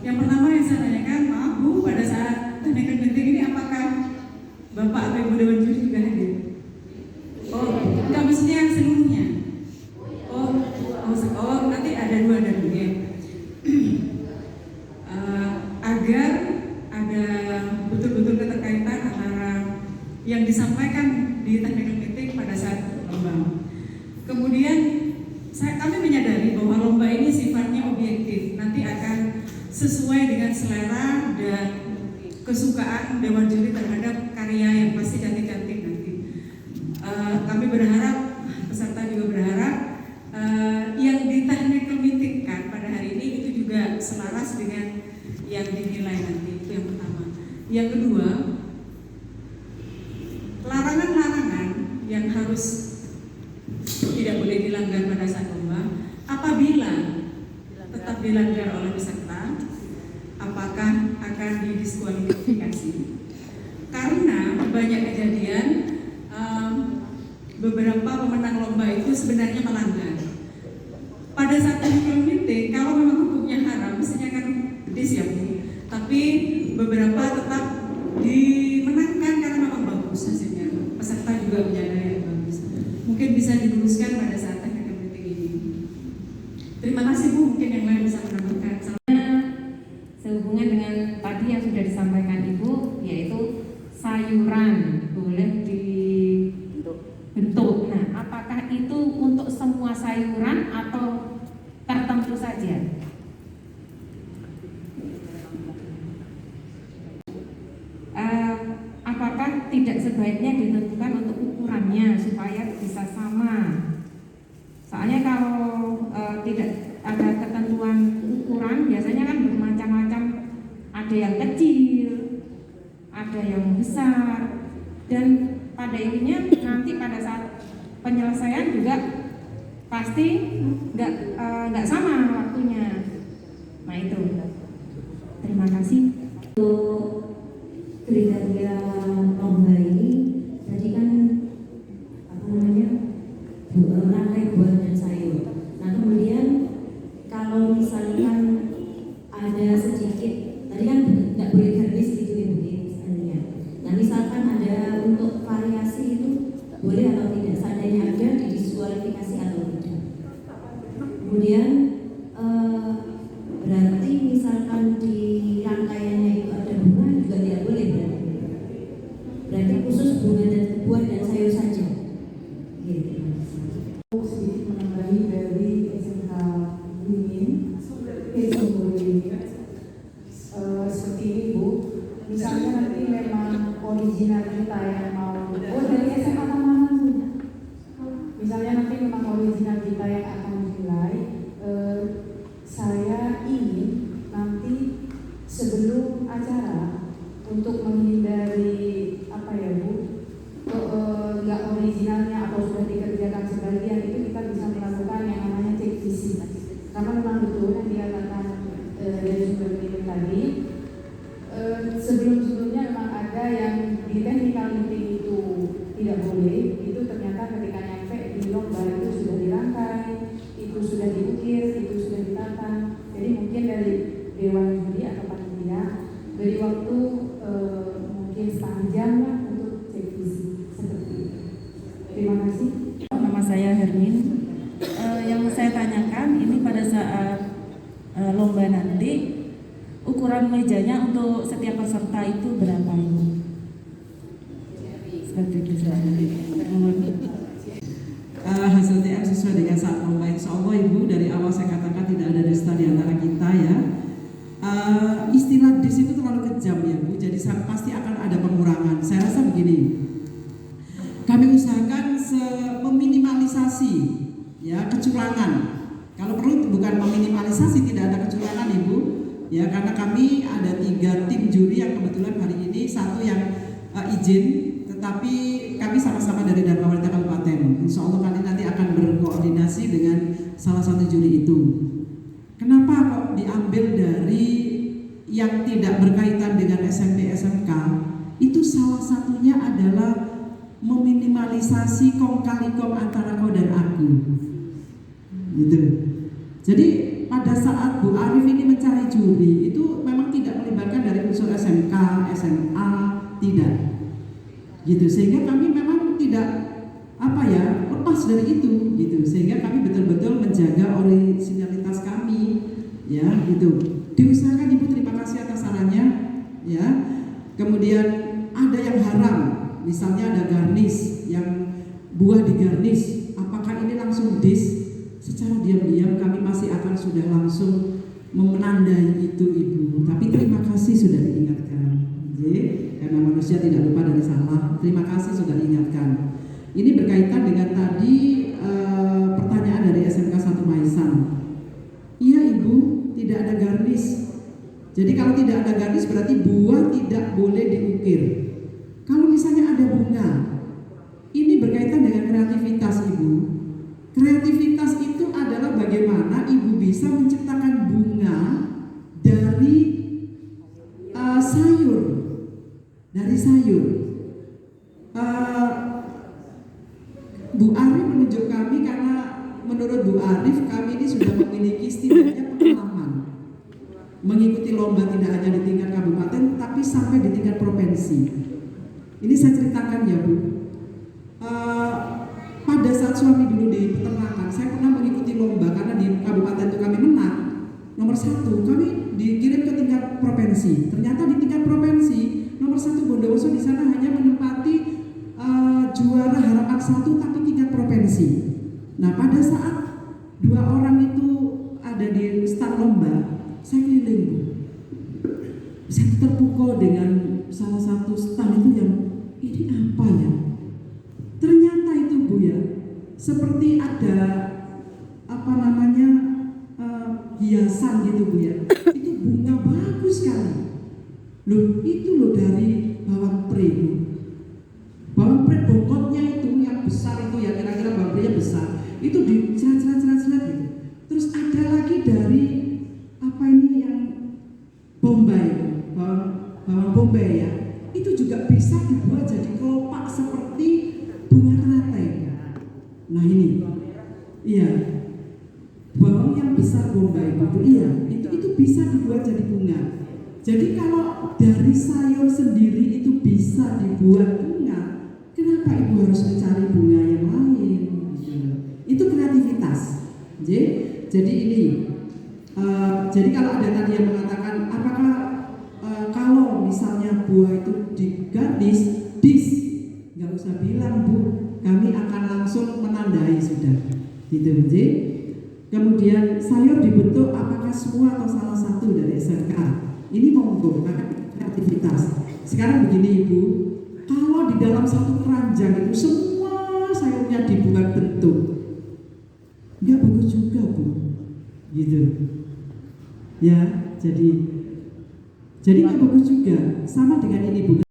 Yang pertama yang saya tanyakan, maaf Bu, pada saat teknik penting ini apakah Bapak atau Ibu Dewan Juri juga hadir? Oh, enggak, mestinya seluruhnya. Oh, nanti ada dua ya. Agar ada betul-betul keterkaitan antara yang disampaikan di technical meeting pada saat lomba. Kemudian kami menyadari bahwa lomba ini sifatnya objektif, nanti akan sesuai dengan selera dan kesukaan Dewan Juri terhadap karya yang pasti cantik-cantik nanti. Kami berharap, peserta juga berharap yang di technical meeting kan pada hari ini itu juga selaras dengan yang dinilai nanti. Itu yang pertama. Yang kedua, larangan-larangan yang harus tidak boleh dilanggar pada saat lomba, apabila tetap dilanggar oleh peserta, apakah akan didiskualifikasi? Karena banyak kejadian beberapa pemenang lomba itu sebenarnya melanggar. Pada saat technical meeting, kalau memang hukumnya haram, mestinya kan pedis ya Bu. Tapi beberapa tetap dimenangkan karena memang bagus hasilnya. Peserta juga menyadari yang bagus. Mungkin bisa diluruskan pada saat technical meeting ini. Terima kasih Bu, mungkin yang lain bisa menambahkan. Sehubungan dengan tadi yang sudah disampaikan Ibu, yaitu sayuran boleh dibentuk. Nah, apakah itu untuk semua sayuran atau tertentu saja? Apakah tidak sebaiknya ditentukan untuk ukurannya supaya bisa sama? Soalnya kalau tidak ada ketentuan ukuran, biasanya kan bermacam-macam, ada yang kecil, ada yang besar, dan pada intinya nanti pada saat penyelesaian juga pasti nggak sama waktunya. Nah itu. Terima kasih. Untuk kriteria lomba ini tadi kan rantai buah dan sayur. Nah kemudian kalau misalkan ada sedikit, tadi kan nggak boleh garis gitu ya misalnya. Nah misalkan ada untuk variasi itu boleh atau tidak, seandainya ada didiskualifikasi atau tidak. Kemudian berarti misalkan di rangkaiannya itu ada bunga juga tidak boleh berarti khusus bunga dan buah dan sayur saja. Gitu. Sedikit menambahi dari SMK Wingin, seperti ini Bu. Misalnya nanti memang original kita yang mau, dari SMK Tamanan punya. Misalnya nanti memang original kita yang akan dinilai, saya ingin nanti sebelum acara untuk menghindari apa ya Bu, nggak originalnya atau sudah dikerjakan sebagian, itu kita bisa melakukan yang namanya cek visi. Karena memang betul yang dikatakan dari sumber meeting tadi, sebelum-sebelumnya memang ada yang di technical meeting itu tidak boleh, itu ternyata ketika nyampe di lomba itu sudah dirangkai, itu sudah diukir, itu sudah ditata. Jadi mungkin dari Dewan Juri atau panitia beri waktu mungkin setengah jam lah untuk cek visi seperti itu. Terima kasih. Nama saya Hermin. Yang saya tanyakan ini pada saat lomba nanti ukuran mejanya untuk setiap peserta itu berapa Ibu? Seperti itu. Hasil TM sesuai dengan saat lomba. Insya Allah Ibu, dari awal saya katakan tidak ada dusta di antara kita ya. Istilah dis itu terlalu kejam ya Bu, jadi pasti akan ada pengurangan. Saya rasa begini, kami usahakan meminimalisasi ya kecurangan. Kalau perlu bukan meminimalisasi, tidak ada kecurangan Ibu ya, karena kami ada 3 tim juri yang kebetulan hari ini satu yang izin, tetapi kami sama-sama dari pemerintah kabupaten. Insya Allah kami nanti akan berkoordinasi dengan salah satu juri itu. Kenapa kok diambil dari yang tidak berkaitan dengan SMP SMK? Itu salah satunya adalah meminimalisasi kong kali kong antara kau dan aku, gitu. Jadi pada pada saat Bu Arif ini mencari juri itu memang tidak melibatkan dari unsur SMK, SMA, tidak. Gitu, sehingga kami memang tidak lepas dari itu gitu, sehingga kami betul-betul menjaga originalitas kami ya gitu. Diusahakan Ibu, terima kasih atas sarannya ya. Kemudian ada yang haram, misalnya ada garnish yang buah digarnish, apakah ini langsung dis? Secara diam-diam kami masih akan sudah langsung menandai itu Ibu, tapi terima kasih sudah diingatkan. Karena manusia tidak lupa dari salah. Terima kasih sudah diingatkan. Ini berkaitan dengan tadi pertanyaan dari SMK 1 Maisan. Iya Ibu, tidak ada garnish. Jadi kalau tidak ada garnish berarti buah tidak boleh diukir. Kalau misalnya ada bunga, ini berkaitan dengan kreativitas Ibu. Kreativitas itu adalah bagaimana Ibu bisa menciptakan bunga dari sayur. Dari sayur. Bu Arif menunjuk kami karena menurut Bu Arif kami ini sudah memiliki setidaknya pengalaman mengikuti lomba tidak hanya di tingkat kabupaten tapi sampai di tingkat provinsi. Ini saya ceritakan ya Bu. Pada saat suami dulu di peternakan, saya pernah mengikuti lomba karena di kabupaten itu kami menang nomor 1, kami dikirim ke tingkat provinsi. Ternyata di tingkat provinsi nomor 1 Bondowoso di sana hanya menempati juara harapan 1 tapi tingkat provinsi. Nah pada saat 2 orang itu ada di stand lomba, saya keliling Bu. Saya terpukul dengan salah satu stand itu yang ini apa ya? Ternyata itu Bu ya, seperti ada hiasan gitu Bu ya. Itu bunga bagus sekali. Loh itu loh dari bawang pre Bu. Bawang pre bongkotnya itu yang besar itu ya, kira-kira bawang pre besar. Itu di cerat gitu. Terus ada lagi dari yang Bombay, bawang Bombay ya. Itu juga bisa dibuat jadi kelopak seperti bunga teratai. Nah ini, iya, bawang yang besar Bombay itu, iya, itu bisa dibuat jadi bunga. Jadi kalau dari sayur sendiri itu bisa dibuat bunga, kenapa Ibu harus mencari bunga yang lain? Itu kreativitas. Jadi ini, jadi kalau ada tadi yang mengatakan, apakah kalau misalnya buah itu digarnish, nggak usah bilang Bu, kami akan langsung menandai sudah, gitu. Kemudian sayur dibentuk apakah semua atau salah satu dari SMK? Ini monggo, kreativitas. Sekarang begini Ibu, kalau di dalam satu keranjang itu semua sayurnya dibuat bentuk, nggak bagus juga Bu, gitu. Ya, jadi nggak bagus juga. Sama dengan ini Bu.